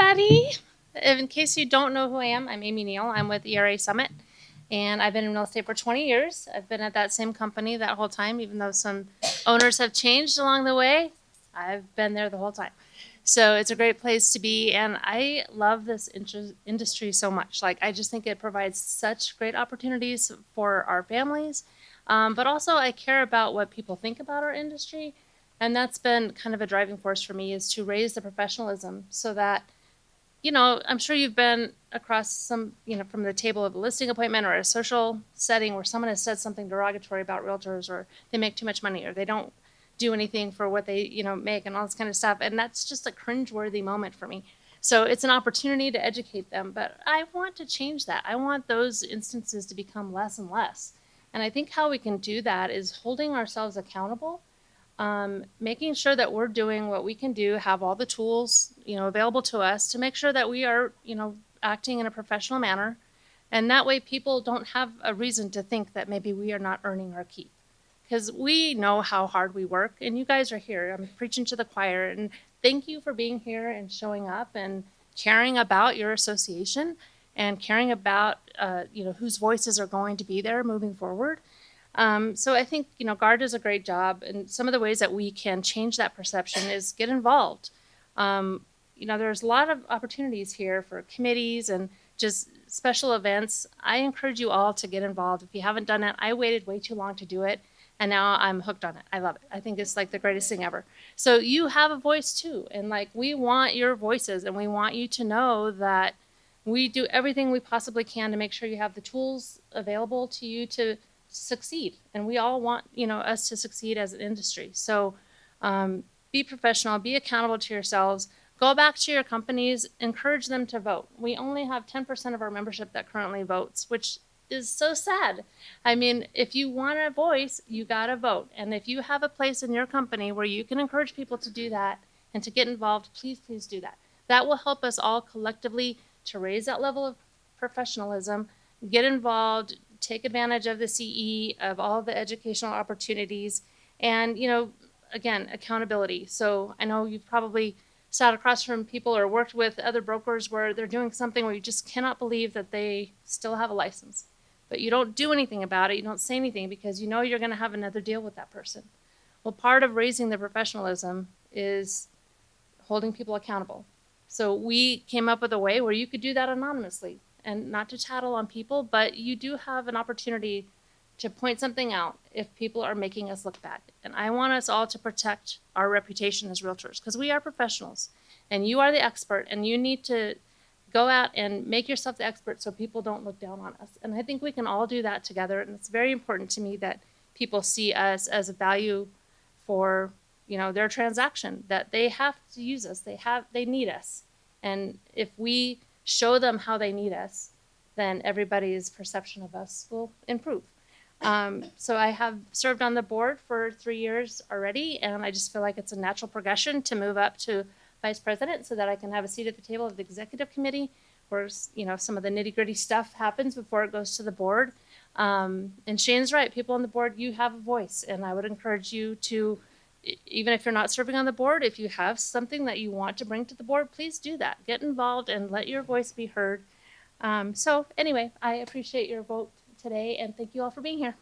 everybody. In case you don't know who I am, I'm Amy Neal. I'm with ERA Summit, and I've been in real estate for 20 years. I've been at that same company that whole time, even though some owners have changed along the way. I've been there the whole time. So it's a great place to be, and I love this industry so much. Like, I just think it provides such great opportunities for our families, but also I care about what people think about our industry. And that's been kind of a driving force for me, is to raise the professionalism so that, I'm sure you've been across some, from the table of a listing appointment or a social setting where someone has said something derogatory about realtors, or they make too much money, or they don't do anything for what they, make, and all this kind of stuff. And that's just a cringeworthy moment for me. So it's an opportunity to educate them, but I want to change that. I want those instances to become less and less. And I think how we can do that is holding ourselves accountable, making sure that we're doing what we can do, have all the tools, available to us to make sure that we are, acting in a professional manner. And that way people don't have a reason to think that maybe we are not earning our keep. Because we know how hard we work, and you guys are here. I'm preaching to the choir, and thank you for being here and showing up and caring about your association and caring about, whose voices are going to be there moving forward. So I think, GAAR does a great job, and some of the ways that we can change that perception is get involved. There's a lot of opportunities here for committees and just special events. I encourage you all to get involved. If you haven't done it, I waited way too long to do it, and now I'm hooked on it. I love it. I think it's like the greatest thing ever. So you have a voice too, and we want your voices, and we want you to know that we do everything we possibly can to make sure you have the tools available to you to succeed. And we all want, us to succeed as an industry. So be professional, be accountable to yourselves, go back to your companies, encourage them to vote. We only have 10% of our membership that currently votes, which is so sad. I mean, if you want a voice, you gotta vote. And if you have a place in your company where you can encourage people to do that and to get involved, please, please do that. That will help us all collectively to raise that level of professionalism, get involved, take advantage of the CE, of all the educational opportunities, and, again, accountability. So I know you've probably sat across from people or worked with other brokers where they're doing something where you just cannot believe that they still have a license. But you don't do anything about it, you don't say anything, because you're going to have another deal with that person. Well, part of raising the professionalism is holding people accountable. So we came up with a way where you could do that anonymously, and not to tattle on people, but you do have an opportunity to point something out if people are making us look bad. And I want us all to protect our reputation as realtors, because we are professionals, and you are the expert, and you need to go out and make yourself the expert so people don't look down on us. And I think we can all do that together, and it's very important to me that people see us as a value for, their transaction, that they have to use us, they need us. And if we show them how they need us, then everybody's perception of us will improve. So I have served on the board for 3 years already, and I just feel like it's a natural progression to move up to vice president so that I can have a seat at the table of the executive committee where, some of the nitty-gritty stuff happens before it goes to the board. And Shane's right, people on the board, you have a voice, and I would encourage you to, even if you're not serving on the board, if you have something that you want to bring to the board, please do that. Get involved and let your voice be heard. So anyway, I appreciate your vote today, and thank you all for being here.